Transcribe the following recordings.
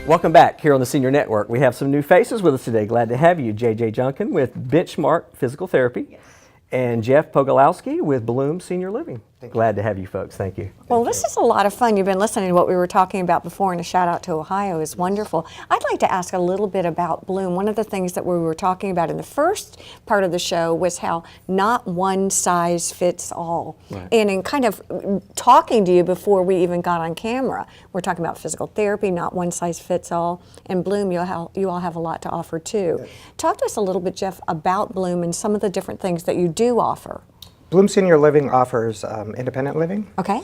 Welcome back here on the Senior Network. We have some new faces with us today. Glad to have you. J.J. Junkin with BenchMark Physical Therapy. Yes. And Jeff Pogolowski with Bloom Senior Living. Glad to have you folks. Thank you. Well, this is a lot of fun. You've been listening to what we were talking about before, and a shout out to Ohio is wonderful. I'd like to ask a little bit about Bloom. One of the things that we were talking about in the first part of the show was how not one size fits all. Right. And in kind of talking to you before we even got on camera, we're talking about physical therapy, not one size fits all. And Bloom, you all have a lot to offer too. Yes. Talk to us a little bit, Jeff, about Bloom and some of the different things that you do offer. Bloom Senior Living offers independent living, okay,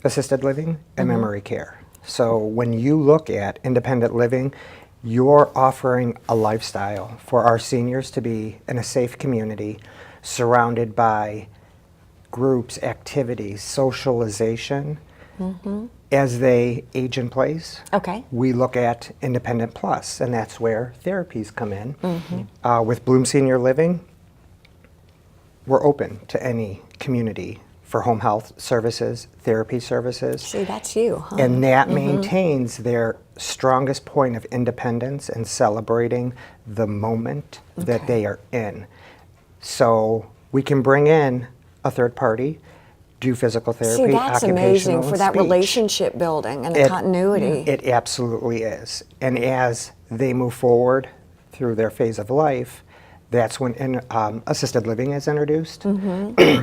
assisted living, and memory care. So when you look at independent living, you're offering a lifestyle for our seniors to be in a safe community, surrounded by groups, activities, socialization. As they age in place, we look at Independent Plus, and that's where therapies come in. With Bloom Senior Living, we're open to any community for home health services, therapy services. See, that's you, huh? And that maintains their strongest point of independence and celebrating the moment that they are in. So we can bring in a third party, do physical therapy, see, that's amazing for that relationship building and the continuity. It absolutely is. And as they move forward through their phase of life, that's when assisted living is introduced.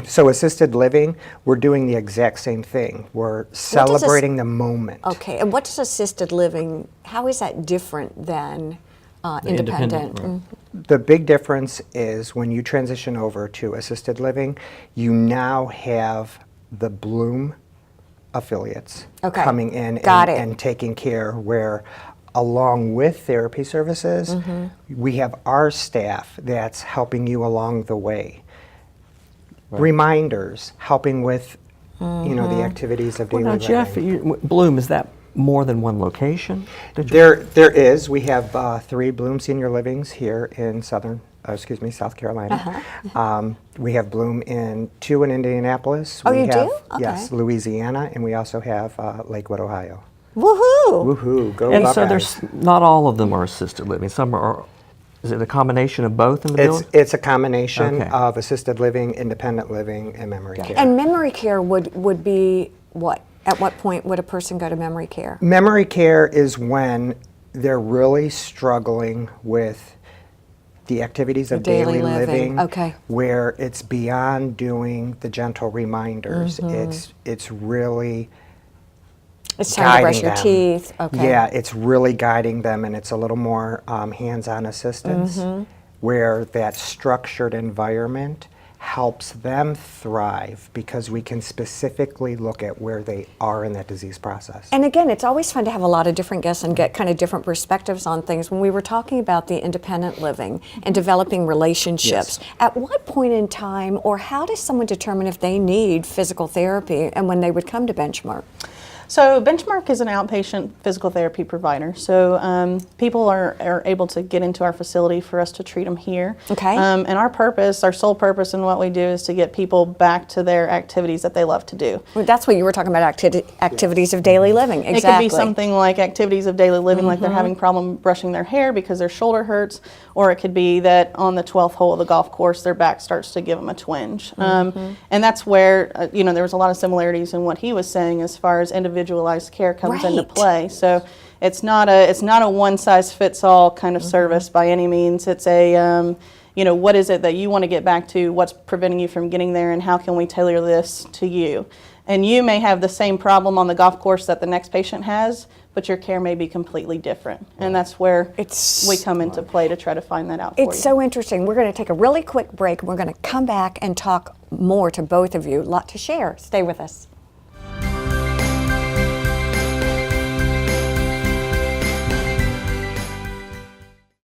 So assisted living, we're doing the exact same thing. We're celebrating the moment. Okay, and what does assisted living, how is that different than independent? The big difference is when you transition over to assisted living, you now have the Bloom affiliates coming in and taking care, where along with therapy services, we have our staff that's helping you along the way. Reminders, helping with you know, the activities of daily living. Jeff, Bloom, is that more than one location? There is. We have 3 Bloom Senior Livings here in South Carolina. We have Bloom in 2 in Indianapolis. Oh, you do? Okay. Yes, Louisiana, and we also have Lakewood, Ohio. Woohoo! Woohoo! Go And Buckeyes. so there's not all of them are assisted living. Some are. Is it a combination of both in the building? It's a combination of assisted living, independent living, and memory care. And memory care would be what? At what point would a person go to memory care? Memory care is when they're really struggling with the activities of daily living, where it's beyond doing the gentle reminders. It's really it's time to brush your teeth. Yeah, it's really guiding them, and it's a little more hands-on assistance, where that structured environment helps them thrive, because we can specifically look at where they are in that disease process. And again, it's always fun to have a lot of different guests and get kind of different perspectives on things. When we were talking about the independent living and developing relationships, at what point in time, or how does someone determine if they need physical therapy and when they would come to BenchMark? So BenchMark is an outpatient physical therapy provider. So people are able to get into our facility for us to treat them here. And our purpose, our sole purpose in what we do, is to get people back to their activities that they love to do. Well, that's what you were talking about, activities of daily living. Exactly. It could be something like activities of daily living, like they're having problem brushing their hair because their shoulder hurts, or it could be that on the 12th hole of the golf course, their back starts to give them a twinge. And that's where, you know, there was a lot of similarities in what he was saying as far as individualized care comes into play. So it's not a one size fits all kind of service by any means. It's a you know, what is it that you want to get back to? What's preventing you from getting there, and how can we tailor this to you? And you may have the same problem on the golf course that the next patient has, but your care may be completely different. And that's where we come into play to try to find that out for you. It's so interesting. We're going to take a really quick break, and we're going to come back and talk more to both of you. A lot to share. Stay with us.